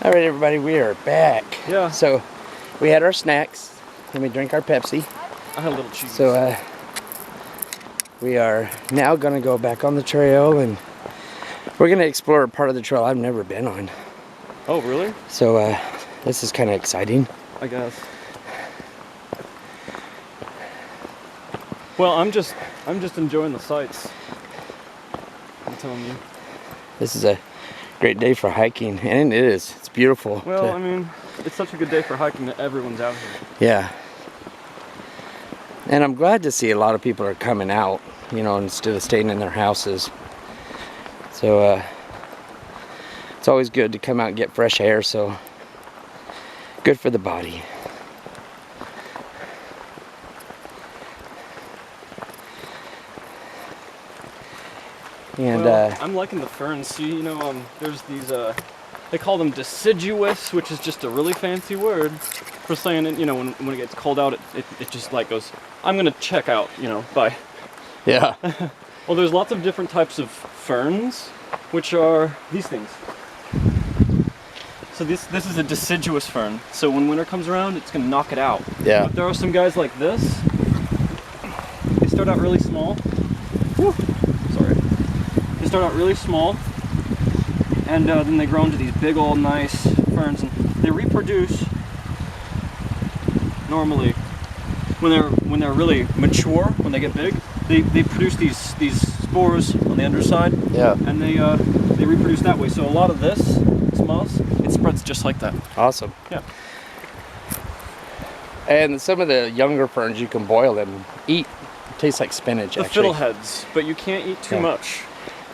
All right, everybody, we are back. Yeah. So we had our snacks and we drank our Pepsi. I had a little cheese. So we are now gonna go back on the trail and we're gonna explore a part of the trail I've never been on. Oh, really? So this is kind of exciting. I guess. Well, I'm just enjoying the sights. I'm telling you. This is a great day for hiking, and it is. It's beautiful. Well, I mean, it's such a good day for hiking that everyone's out here. Yeah. And I'm glad to see a lot of people are coming out, you know, instead of staying in their houses. So it's always good to come out and get fresh air, so good for the body. And well, I'm liking the ferns. See, you know, there's these, they call them deciduous, which is just a really fancy word for saying it, you know, when it gets cold out, it just like goes, I'm gonna check out, you know, bye. yeah. Well, there's lots of different types of ferns, which are these things. So this is a deciduous fern. So when winter comes around, it's gonna knock it out. Yeah. But there are some guys like this. They start out really small. Whew. Sorry. They start out really small, and then they grow into these big old nice ferns, and they reproduce normally when they're really mature, when they get big. They produce these spores on the underside. Yeah. And they reproduce that way. So a lot of this moss, it spreads just like that. Awesome. Yeah. And some of the younger ferns, you can boil them and eat. It tastes like spinach, The actually. fiddleheads, but you can't eat too much.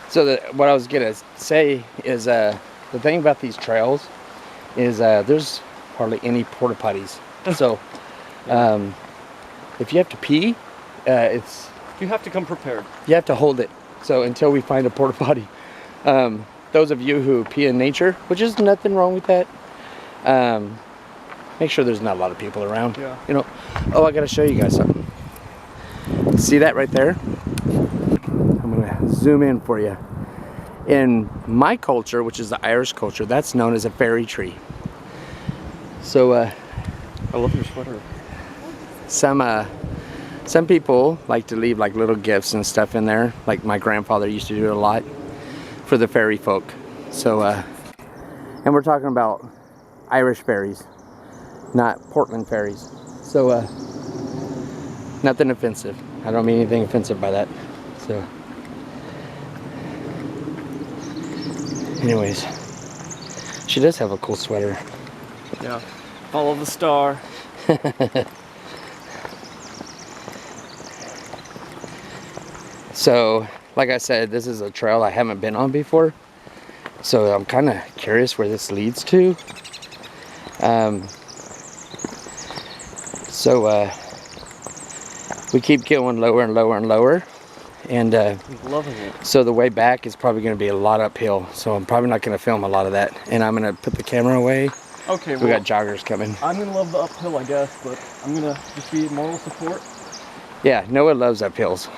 So what I was gonna say is the thing about these trails is there's hardly any porta potties. So if you have to pee, You have to come prepared. you have to hold it. So until we find a porta potty, those of you who pee in nature, which is nothing wrong with that, make sure there's not a lot of people around. Yeah. You know. Oh, I gotta show you guys something. See that right there? I'm gonna zoom in for you. In my culture, which is the Irish culture, that's known as a fairy tree. So I love your sweater. some people like to leave like little gifts and stuff in there. Like my grandfather used to do it a lot for the fairy folk. So and we're talking about Irish fairies, not Portland fairies. So nothing offensive. I don't mean anything offensive by that. So anyways, she does have a cool sweater. Yeah. Follow the star. So, like I said, this is a trail I haven't been on before. So I'm kind of curious where this leads to. We keep going lower and lower and lower. And I'm loving it. so the way back is probably going to be a lot uphill. So I'm probably not going to film a lot of that. And I'm going to put the camera away. Okay, We got joggers coming. I'm gonna love the uphill, I guess, but I'm gonna just be moral support. Yeah, Noah loves uphills.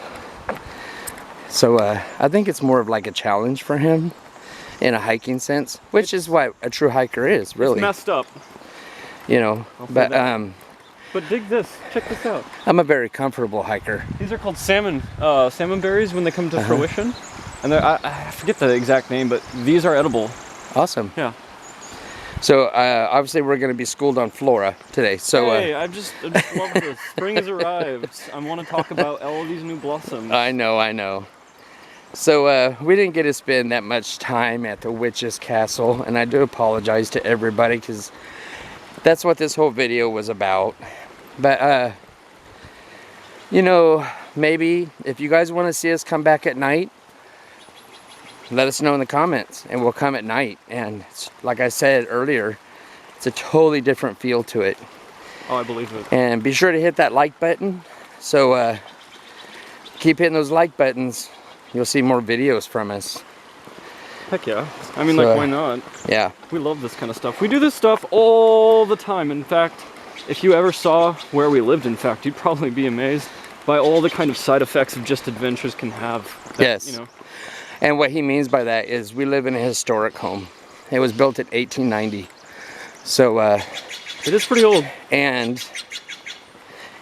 So I think it's more of like a challenge for him in a hiking sense, which is what a true hiker is, really. It's messed up. You know, but But dig this. Check this out. I'm a very comfortable hiker. These are called salmon berries when they come to fruition. And I forget the exact name, but these are edible. Awesome. Yeah. So obviously we're going to be schooled on flora today. So hey, I just love this. Spring has arrived. I want to talk about all of these new blossoms. I know. So we didn't get to spend that much time at the witch's castle, and I do apologize to everybody because that's what this whole video was about. But you know, maybe if you guys want to see us come back at night, let us know in the comments and we'll come at night. And like I said earlier, it's a totally different feel to it. Oh, I believe it. And be sure to hit that like button. So keep hitting those like buttons. You'll see more videos from us. Heck yeah. I mean, So, like, why not? Yeah. We love this kind of stuff. We do this stuff all the time. In fact, if you ever saw where we lived, in fact, you'd probably be amazed by all the kind of side effects of just adventures can have. That, Yes. You know. And what he means by that is we live in a historic home. It was built in 1890. So, It is pretty old. and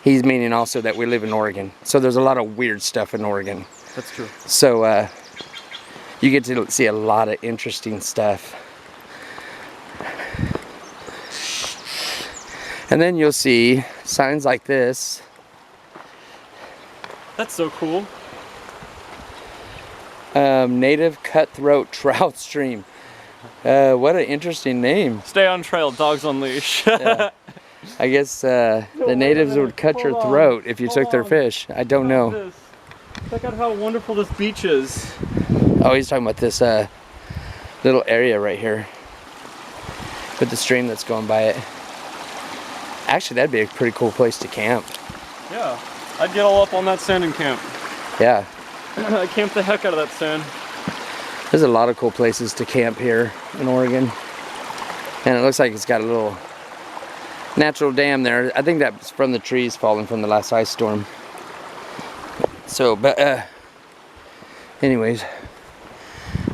he's meaning also that we live in Oregon. So there's a lot of weird stuff in Oregon. That's true. So you get to see a lot of interesting stuff. And then you'll see signs like this. That's so cool. Native Cutthroat Trout Stream. What an interesting name. Stay on trail, dogs on leash. Yeah. I guess the natives would cut your throat if you took their fish. I don't know. Check out how wonderful this beach is. Oh, he's talking about this little area right here with the stream that's going by it. Actually, that'd be a pretty cool place to camp. Yeah, I'd get all up on that sand and camp. Yeah, I camp the heck out of that sand. there's a lot of cool places to camp here in Oregon. And it looks like it's got a little natural dam there. I think that's from the trees falling from the last ice storm. So, but anyways,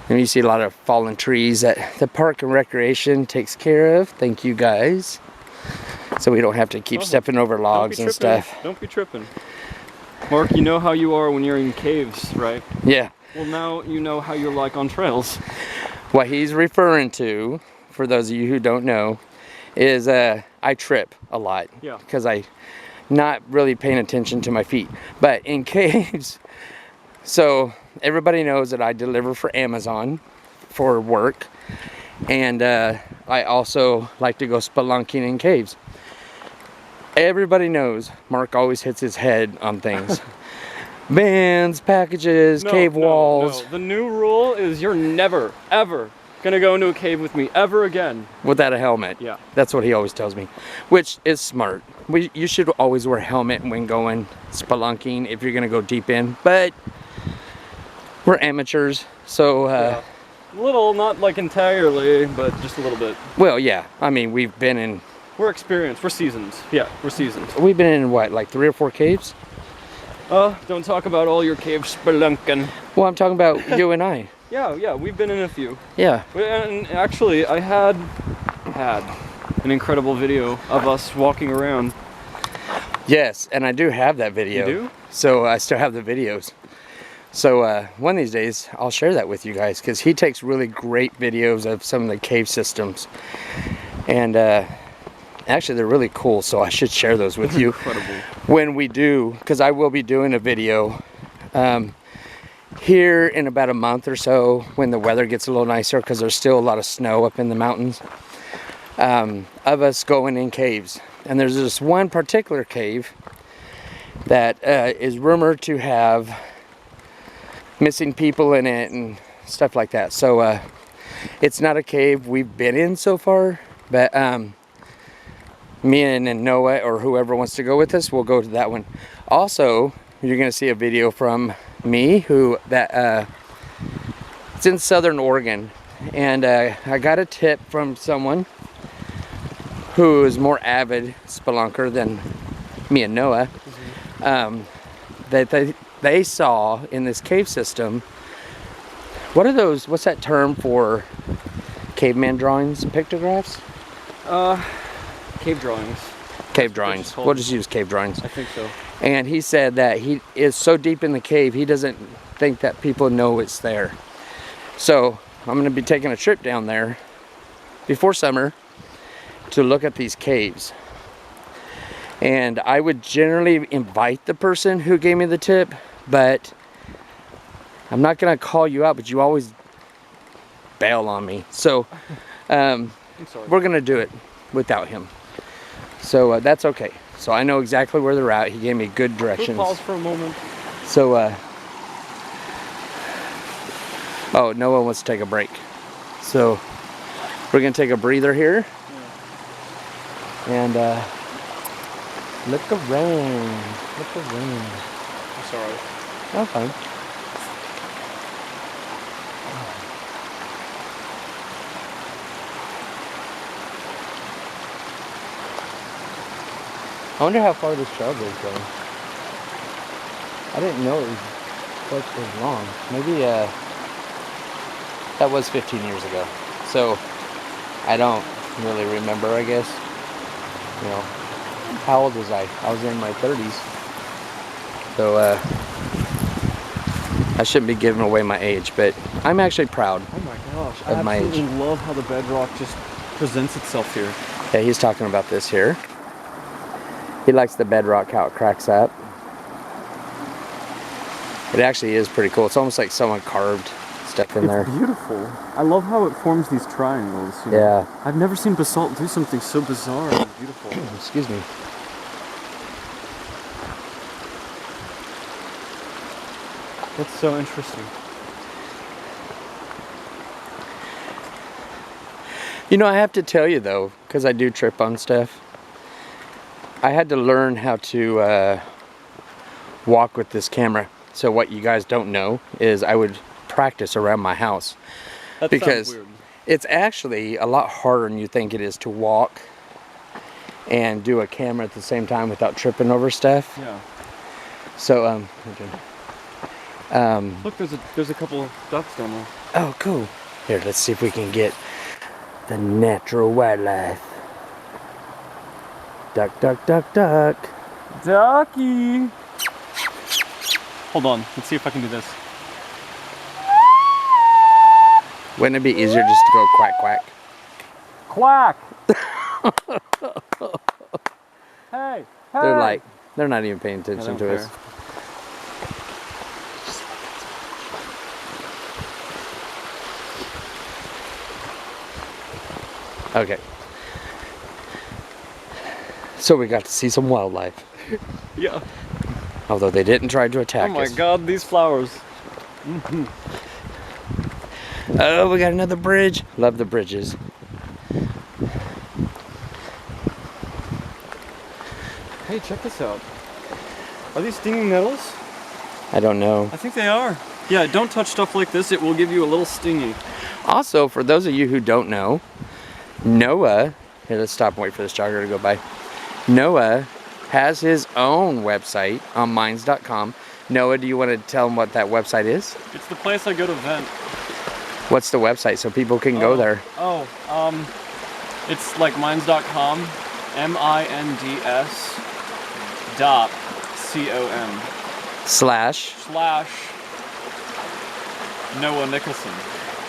and you see a lot of fallen trees that the Park and Recreation takes care of. Thank you guys. So we don't have to keep stepping over logs and stuff. Don't be tripping. Mark, you know how you are when you're in caves, right? Yeah. Well, now you know how you're like on trails. What he's referring to, for those of you who don't know, is I trip a lot. Yeah. Because I not really paying attention to my feet. But in caves, so everybody knows that I deliver for Amazon for work. And I also like to go spelunking in caves. Everybody knows Mark always hits his head on things. Vans, packages, cave walls. No. The new rule is you're never, ever gonna go into a cave with me ever again. Without a helmet. Yeah. That's what he always tells me, which is smart. You should always wear a helmet when going spelunking if you're gonna go deep in, but we're amateurs, so Yeah. A little, not like entirely, but just a little bit. well, yeah. I mean, we've been in We're experienced. We're seasoned. Yeah, we're seasoned. what, like 3 or 4 caves? Don't talk about all your cave spelunking. Well, I'm talking about you and I. Yeah, we've been in a few. Yeah. And actually, I had an incredible video of us walking around. Yes, and I do have that video. You do? So I still have the videos. So one of these days, I'll share that with you guys because he takes really great videos of some of the cave systems. And actually, they're really cool, so I should share those with you. Incredible. When we do, because I will be doing a video here in about a month or so when the weather gets a little nicer because there's still a lot of snow up in the mountains of us going in caves. And there's this one particular cave that is rumored to have missing people in it and stuff like that. So it's not a cave we've been in so far, but me and Noah or whoever wants to go with us will go to that one. Also, you're gonna see a video from me it's in Southern Oregon, and I got a tip from someone who is more avid spelunker than me and Noah. That they saw in this cave system, what's that term for caveman drawings, pictographs? Cave drawings. Cave drawings. We'll just use cave drawings. I think so. And he said that he is so deep in the cave, he doesn't think that people know it's there. So I'm going to be taking a trip down there before summer to look at these caves. And I would generally invite the person who gave me the tip, but I'm not going to call you out, but you always bail on me. So I'm sorry. we're going to do it without him. So that's okay. So I know exactly where they're at. He gave me good directions. We'll pause for a moment. So, oh, Noah wants to take a break. So we're going to take a breather here. And look around. Look around. I'm sorry. Oh, fine. I wonder how far this trail goes though. I didn't know it was quite as long. Maybe that was 15 years ago. So I don't really remember, I guess. You know, how old was I? I was in my 30s. So, I shouldn't be giving away my age, but I'm actually proud. Oh my gosh, Of my I absolutely love how the bedrock just presents itself here. Yeah, he's talking about this here. He likes the bedrock, how it cracks up. It actually is pretty cool. It's almost like someone carved stuff in there. It's beautiful. I love how it forms these triangles. You know? Yeah. I've never seen basalt do something so bizarre and beautiful. Excuse me. That's so interesting. You know, I have to tell you though, because I do trip on stuff, I had to learn how to walk with this camera. So what you guys don't know is I would practice around my house. That Because sounds weird. it's actually a lot harder than you think it is to walk and do a camera at the same time without tripping over stuff. Yeah. So, Look, there's a couple of ducks down there. oh, cool. Here, let's see if we can get the natural wildlife. Duck, duck, duck, duck. Ducky! Hold on, let's see if I can do this. Wouldn't it be easier just to go quack, quack? Quack! Hey! They're like, they're not even paying attention to us. Okay. So we got to see some wildlife. Yeah. Although they didn't try to attack Oh my us. god, these flowers. Oh, we got another bridge. Love the bridges. Hey, check this out. Are these stinging nettles? I don't know. I think they are. Yeah, don't touch stuff like this. It will give you a little stingy. Also, for those of you who don't know, Noah, here, let's stop and wait for this jogger to go by. Noah has his own website on minds.com. Noah, do you want to tell them what that website is? It's the place I go to vent. What's the website so people can go there? Oh, it's like minds.com, MINDS dot COM / Noah Nicholson.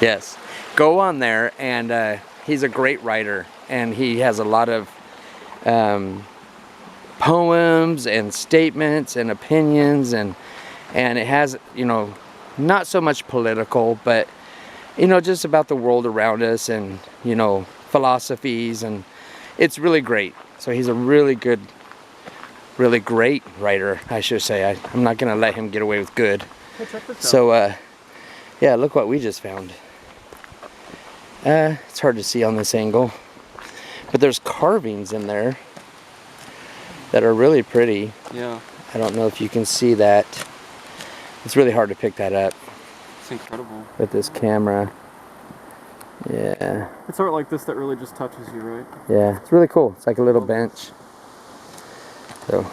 Yes. Go on there, and he's a great writer, and he has a lot of poems and statements and opinions, and it has, you know, not so much political, but, you know, just about the world around us, and, you know, philosophies, and it's really great. So he's a really good, really great writer, I should say. I'm not going to let him get away with good. Hey, check this out. So, yeah, look what we just found. It's hard to see on this angle, but there's carvings in there that are really pretty. Yeah, I don't know if you can see that. It's really hard to pick that up it's incredible. with this camera. Yeah, It's art like this that really just touches you, right? yeah, it's really cool. It's like a little bench. So,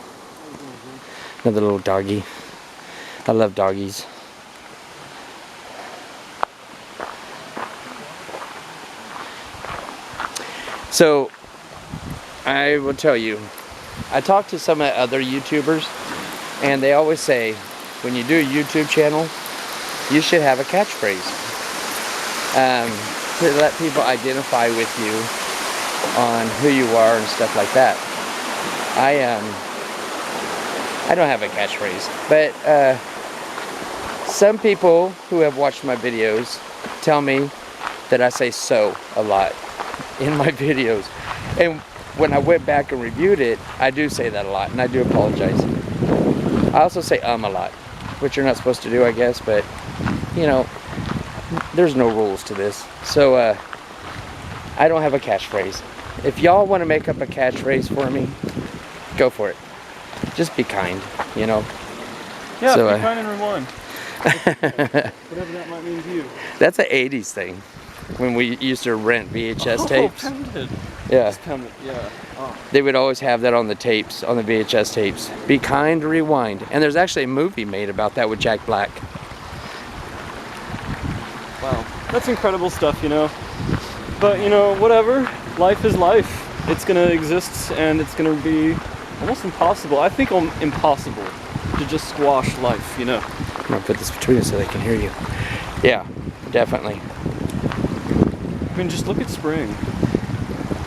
another little doggy. I love doggies. So, I will tell you, I talked to some other YouTubers, and they always say, when you do a YouTube channel, you should have a catchphrase to let people identify with you on who you are and stuff like that. I don't have a catchphrase, but some people who have watched my videos tell me that I say "so" a lot in my videos, and when I went back and reviewed it, I do say that a lot, and I do apologize. I also say a lot, which you're not supposed to do, I guess, but, you know, there's no rules to this. So, I don't have a catchphrase. If y'all want to make up a catchphrase for me, go for it. Just be kind, you know. Yeah, So, be kind and rewind. Whatever that might mean to you. That's an 80s thing, when we used to rent VHS tapes. Pounded. Yeah. Just pounded, yeah. Oh. They would always have that on the tapes, on the VHS tapes. Be kind, rewind. And there's actually a movie made about that with Jack Black. Wow. That's incredible stuff, you know. But, you know, whatever. life is life. It's gonna exist, and it's gonna be almost impossible. I think impossible to just squash life, you know. I'm gonna put this between us so they can hear you. Yeah, definitely. I mean, just look at spring.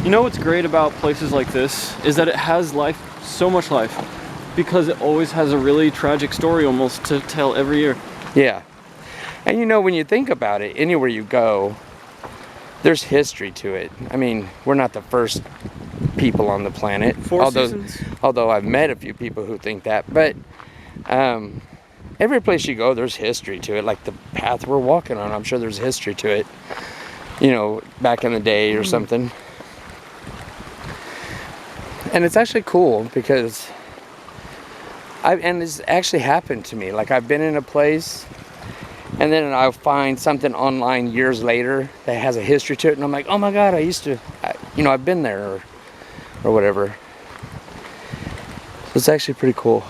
You know what's great about places like this is that it has life, so much life, because it always has a really tragic story almost to tell every year. Yeah. And you know, when you think about it, anywhere you go, there's history to it. I mean, we're not the first people on the planet. Four seasons? Although I've met a few people who think that. But every place you go, there's history to it. Like the path we're walking on, I'm sure there's history to it. You know, back in the day or something. And it's actually cool because and it's actually happened to me. Like I've been in a place and then I'll find something online years later that has a history to it, and I'm like, oh my God, I've been there or whatever. So it's actually pretty cool.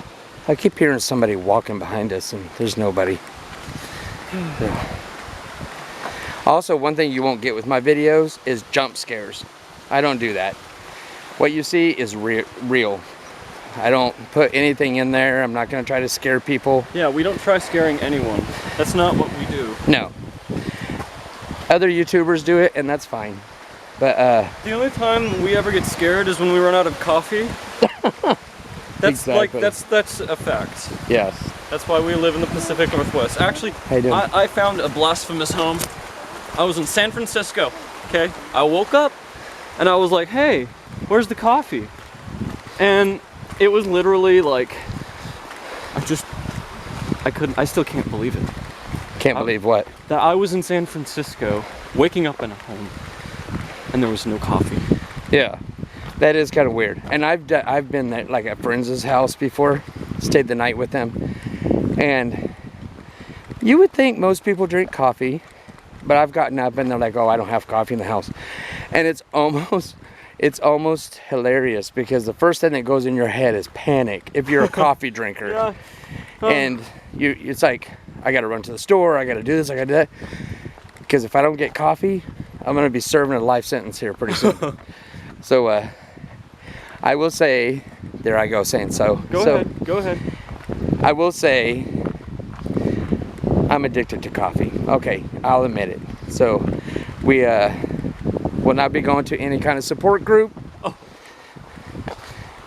I keep hearing somebody walking behind us and there's nobody. Yeah. Also, one thing you won't get with my videos is jump scares. I don't do that. What you see is real. I don't put anything in there. I'm not going to try to scare people. Yeah, we don't try scaring anyone. That's not what we do. No. Other YouTubers do it, and that's fine. But the only time we ever get scared is when we run out of coffee. That's exactly. that's a fact. Yes. That's why we live in the Pacific Northwest. Actually, you doing? I found a blasphemous home. I was in San Francisco. Okay, I woke up and I was like, "Hey, where's the coffee?" And it was literally like, I still can't believe it. Can't believe what? That I was in San Francisco, waking up in a home, and there was no coffee. Yeah, that is kind of weird. And I've been at like at friends' house before, stayed the night with them, and you would think most people drink coffee, but I've gotten up and they're like, "Oh, I don't have coffee in the house," and it's almost hilarious because the first thing that goes in your head is panic if you're a coffee drinker. Yeah. And it's like, I gotta run to the store, I gotta do this, I gotta do that. Because if I don't get coffee, I'm gonna be serving a life sentence here pretty soon. So I will say, there I go saying so. Go ahead. I will say, I'm addicted to coffee. Okay, I'll admit it. So we will not be going to any kind of support group. Oh.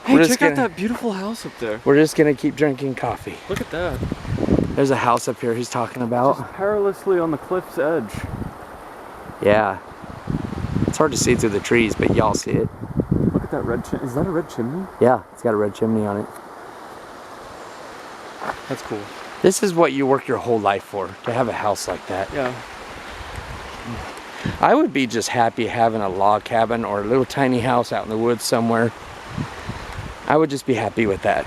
Hey, check out that beautiful house up there. We're just gonna keep drinking coffee. Look at that. There's a house up here he's talking about. Just perilously on the cliff's edge. Yeah. It's hard to see through the trees, but y'all see it. Look at that red chimney. Is that a red chimney? Yeah, it's got a red chimney on it. That's cool. This is what you work your whole life for, to have a house like that. Yeah. I would be just happy having a log cabin or a little tiny house out in the woods somewhere. I would just be happy with that.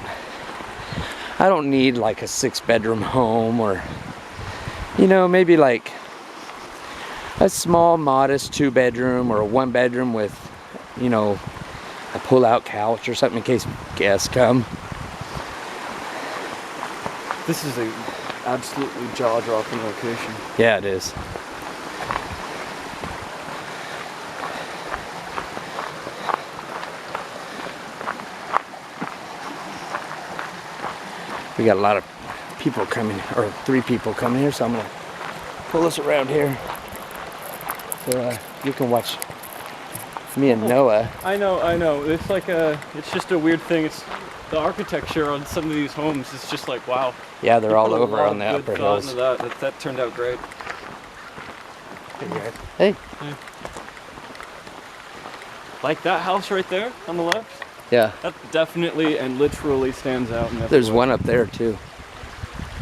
I don't need like a 6-bedroom home or, maybe like a small, modest 2-bedroom or a 1-bedroom with, a pull-out couch or something in case guests come. This is a absolutely jaw-dropping location. Yeah, it is. We got a lot of people coming, or 3 people coming here, so I'm gonna pull us around here so you can watch me and Noah. I know. It's like it's just a weird thing. It's the architecture on some of these homes is just like, wow. Yeah, they're all Put a over lot on the of good upper thought hills. into that turned out great. Hey. Like that house right there on the left? Yeah. That definitely and literally stands out. In There's one up there too.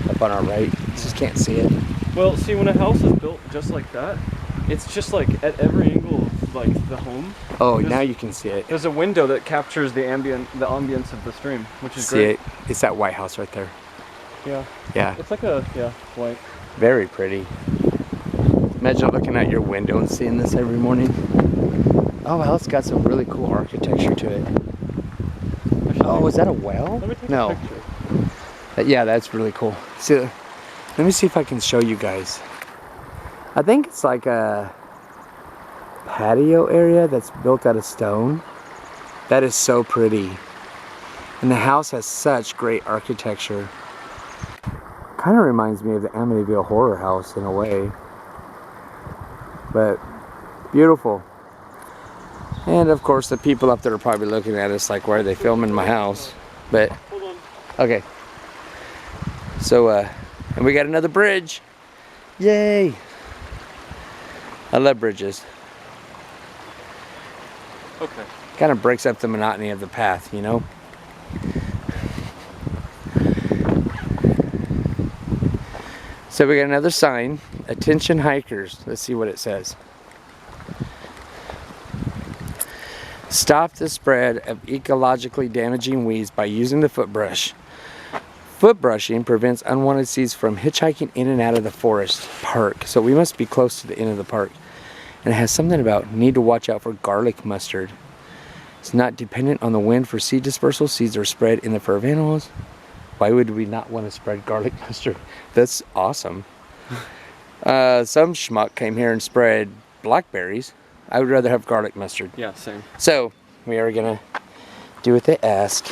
Up on our right. You just can't see it. Well, see, when a house is built just like that, it's just like at every angle of like the home. Oh, now you can see it. There's a window that captures the ambience of the stream, which is See great. it? It's that white house right there. Yeah. Yeah. It's like white. Very pretty. Imagine looking out your window and seeing this every morning. Oh, well, it's got some really cool architecture to it. Oh, is that a well? Let me take No. a picture. Yeah, that's really cool. See, let me see if I can show you guys. I think it's like a patio area that's built out of stone. That is so pretty. And the house has such great architecture. Kind of reminds me of the Amityville Horror House in a way. But beautiful. And of course the people up there are probably looking at us like, why are they filming my house? But, Hold on. okay. So, and we got another bridge. Yay! I love bridges. Okay. Kind of breaks up the monotony of the path, you know? So we got another sign, attention hikers. Let's see what it says. Stop the spread of ecologically damaging weeds by using the foot brush. Foot brushing prevents unwanted seeds from hitchhiking in and out of the forest park. So we must be close to the end of the park. And it has something about need to watch out for garlic mustard. It's not dependent on the wind for seed dispersal. Seeds are spread in the fur of animals. Why would we not want to spread garlic mustard? That's awesome. Some schmuck came here and spread blackberries. I would rather have garlic mustard. Yeah, same. So we are gonna do what they ask.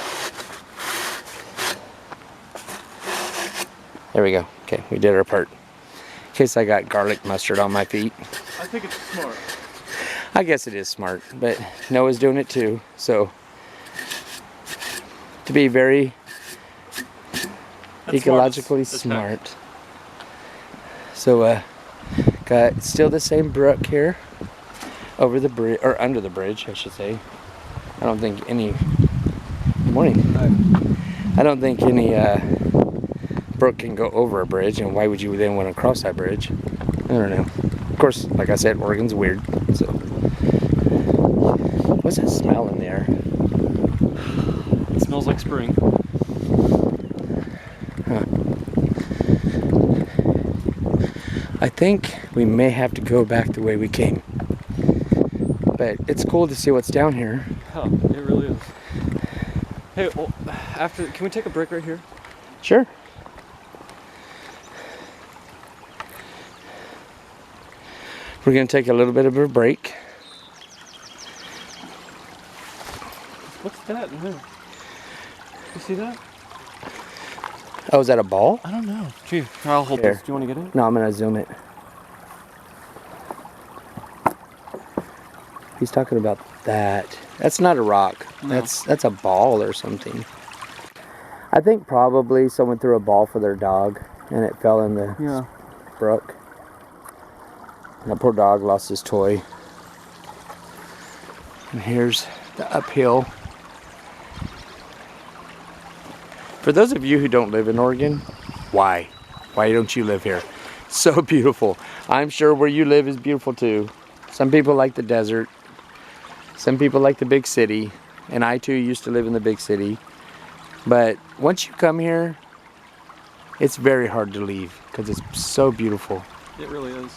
There we go. Okay, we did our part. In case I got garlic mustard on my feet. I think it's smart. I guess it is smart, but Noah's doing it too. So to be very That's ecologically smart. smart. So got still the same brook here over the bridge, or under the bridge, I should say. I don't think any. Good morning. I don't think any brook can go over a bridge, and why would you then want to cross that bridge? I don't know. Of course, like I said, Oregon's weird. So, what's that smell in the air? It smells like spring. Huh. I think we may have to go back the way we came. But it's cool to see what's down here. Huh, it really is. Hey, well, can we take a break right here? Sure. We're going to take a little bit of a break. What's that in there? You see that? Oh, is that a ball? I don't know. Gee, I'll hold Here. this. Do you want to get it? No, I'm going to zoom it. He's talking about that. That's not a rock. No. That's a ball or something. I think probably someone threw a ball for their dog and it fell in the brook. And the poor dog lost his toy. And here's the uphill. For those of you who don't live in Oregon, why? Why don't you live here? So beautiful. I'm sure where you live is beautiful too. Some people like the desert. Some people like the big city. And I too used to live in the big city. But once you come here, it's very hard to leave because it's so beautiful. It really is.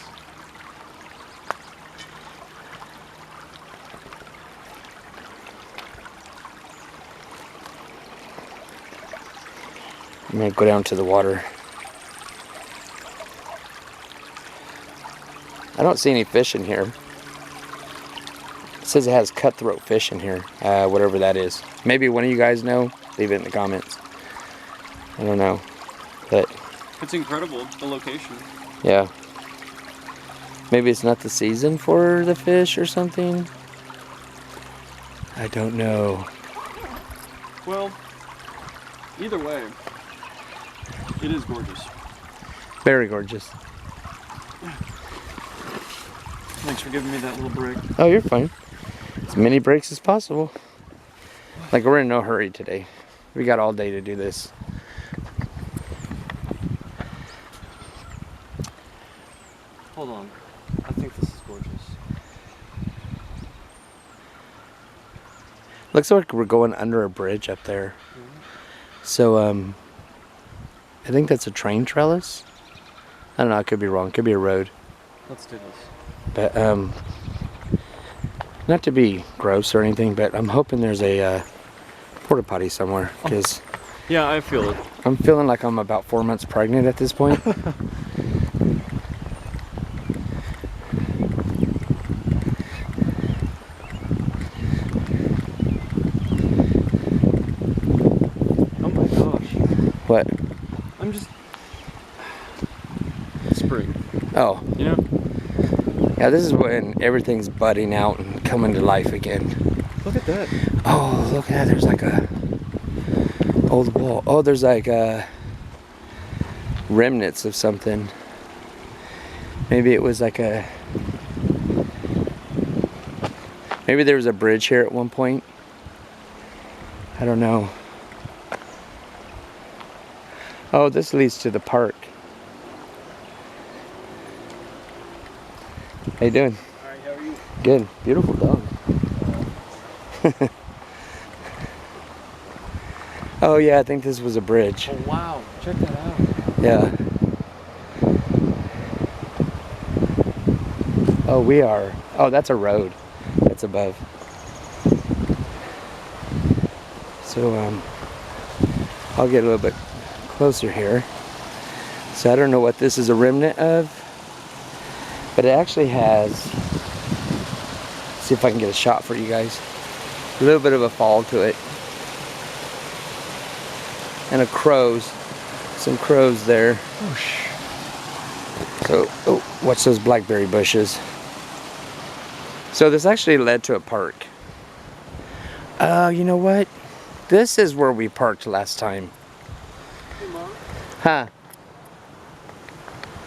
I'm gonna go down to the water. I don't see any fish in here. It says it has cutthroat fish in here, whatever that is. Maybe one of you guys know, leave it in the comments. I don't know, but It's incredible, the location. yeah. Maybe it's not the season for the fish or something. I don't know. Well, either way, it is gorgeous. Very gorgeous. Thanks for giving me that little break. Oh, you're fine. As many breaks as possible. Like, we're in no hurry today. We got all day to do this. Hold on. I think this is gorgeous. Looks like we're going under a bridge up there. So, I think that's a train trellis. I don't know, I could be wrong. It could be a road. Let's do this. But, not to be gross or anything, but I'm hoping there's a porta potty somewhere. Because Yeah, I feel it. I'm feeling like I'm about 4 months pregnant at this point. spring. Oh. You know? Yeah, this is when everything's budding out and coming to life again. Look at that. Oh, look at that. There's like a old wall. Oh, there's like remnants of something. Maybe it was like a... Maybe there was a bridge here at one point. I don't know. Oh, this leads to the park. How you doing? Alright, how are you? Good. Beautiful dog. Oh yeah, I think this was a bridge. Oh wow, check that out. Yeah. Oh, we are. Oh, that's a road. That's above. So I'll get a little bit closer here. So I don't know what this is a remnant of, but it actually has, see if I can get a shot for you guys, a little bit of a fall to it. And a crows, some crows there. So, oh, watch those blackberry bushes. So this actually led to a park. You know what? This is where we parked last time. Hey, Mom. Huh?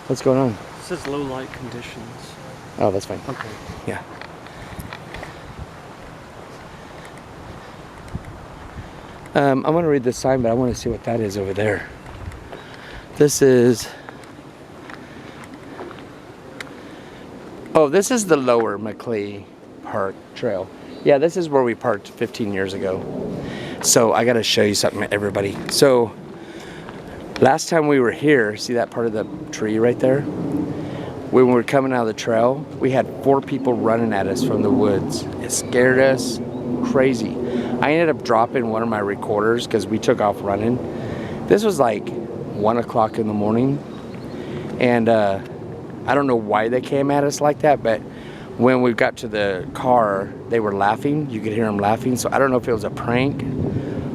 What's going on? It says low light conditions. Oh, that's fine. Okay. Yeah. I'm going to read this sign, but I want to see what that is over there. This is... Oh, this is the Lower Macleay Park Trail. Yeah, this is where we parked 15 years ago. So I got to show you something, everybody. So last time we were here, see that part of the tree right there? When we were coming out of the trail, we had 4 people running at us from the woods. It scared us crazy. I ended up dropping one of my recorders because we took off running. This was like 1 o'clock in the morning. And I don't know why they came at us like that, but when we got to the car, they were laughing. You could hear them laughing. So I don't know if it was a prank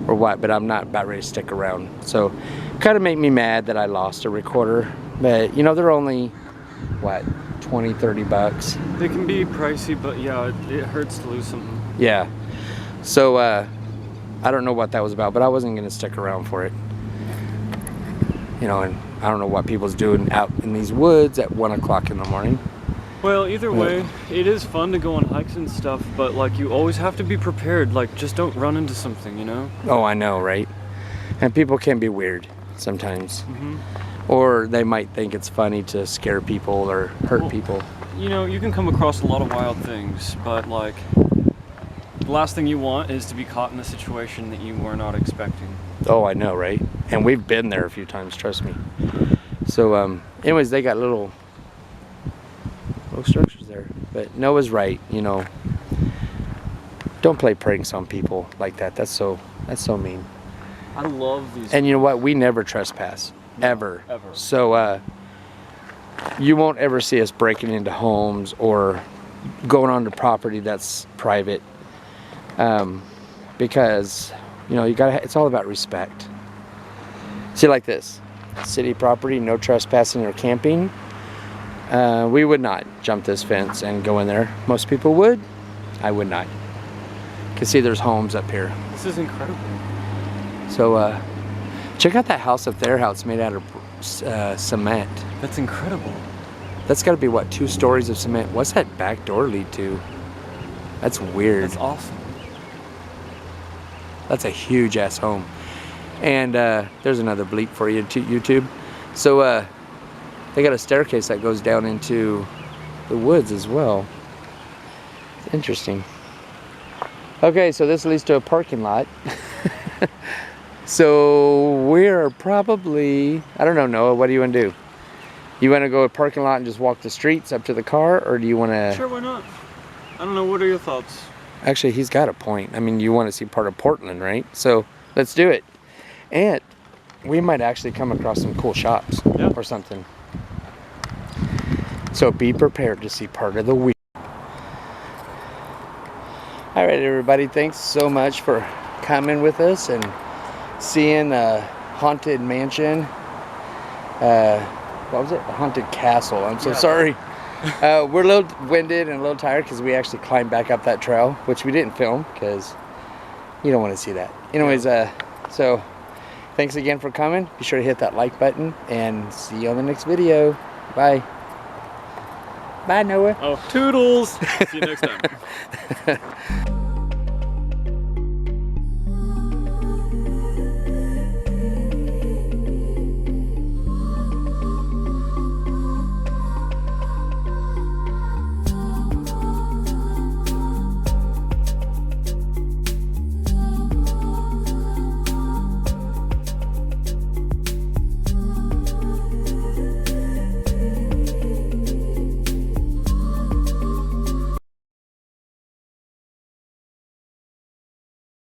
or what, but I'm not about ready to stick around. So kind of made me mad that I lost a recorder. But you know, they're only, what, 20, 30 bucks. They can be pricey, but yeah, it hurts to lose something. Yeah. So I don't know what that was about, but I wasn't going to stick around for it. You know, and I don't know what people's doing out in these woods at 1 o'clock in the morning. Well, either way, it is fun to go on hikes and stuff, but like you always have to be prepared. Like, just don't run into something, you know? Oh, I know, right? And people can be weird sometimes. Mm-hmm. Or they might think it's funny to scare people or hurt people. You know, you can come across a lot of wild things, but like, the last thing you want is to be caught in a situation that you were not expecting. Oh, I know, right? And we've been there a few times, trust me. So, anyways, they got little structures there. But Noah's right, you know. Don't play pranks on people like that. That's so mean. I love these. And you know what? We never trespass. Ever. Ever. So, you won't ever see us breaking into homes or going onto property that's private. Because, you know, it's all about respect. See, like this. City property, no trespassing or camping. We would not jump this fence and go in there. Most people would. I would not. You can see there's homes up here. This is incredible. So, check out that house up there, how it's made out of cement. That's incredible. That's got to be, what, 2 stories of cement? What's that back door lead to? That's weird. That's awesome. That's a huge ass home. And there's another bleep for you to YouTube. So they got a staircase that goes down into the woods as well. It's interesting. Okay, so this leads to a parking lot. So we're probably, I don't know, Noah, what do you want to do? You want to go to a parking lot and just walk the streets up to the car, or do you want to... Sure, why not? I don't know, what are your thoughts? Actually, he's got a point. I mean, you want to see part of Portland, right? So let's do it. And we might actually come across some cool shops or something. So be prepared to see part of the week. All right, everybody. Thanks so much for coming with us and seeing the Haunted Mansion. what was it? A haunted castle. I'm so Yeah. sorry. We're a little winded and a little tired because we actually climbed back up that trail, which we didn't film because you don't want to see that. Anyways, so thanks again for coming. Be sure to hit that like button and see you on the next video. Bye. Bye, Noah. Oh, toodles! See you next time.